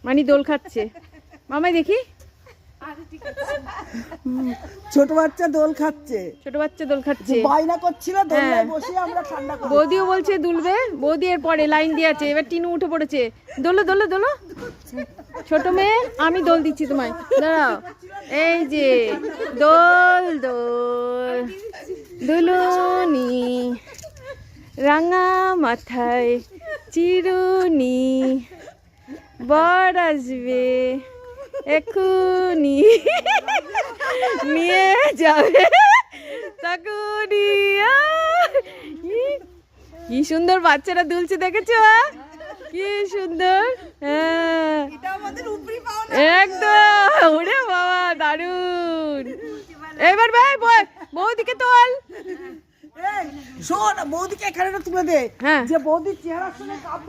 মানি দোল খাচ্ছে, মামাই দেখি। ছোট বাচ্চা দোল খাচ্ছে, ছোট বাচ্চা দোল খাচ্ছে, বায়না করছিল দোলনায় বসে আমরা ঠান্ডা করি। বৌদিও বলছে দুলবে, বৌদি এর পরে লাইন দিয়ে আছে, এবার টিনু উঠে পড়েছে, দোলো দোলো দোলো। ছোট মেয়ে, আমি দোল দিচ্ছি তোমায়, দাঁড়াও। এই যে দোল দোল দুলুনি, রাঙা মাথায় চিরুনি, বর আসবে এক্ষুনি নিয়ে যাবে তখনই। কি সুন্দর বাচ্চারা দুলছে, দেখেছো কি সুন্দর। হ্যাঁ একদম, ওরে বাবা দারুন। এবার ভাই বৌদিকে তোল। শোন, বৌদিকে এখানে তুলে দে, হ্যাঁ যে বৌদির চেহারার সঙ্গে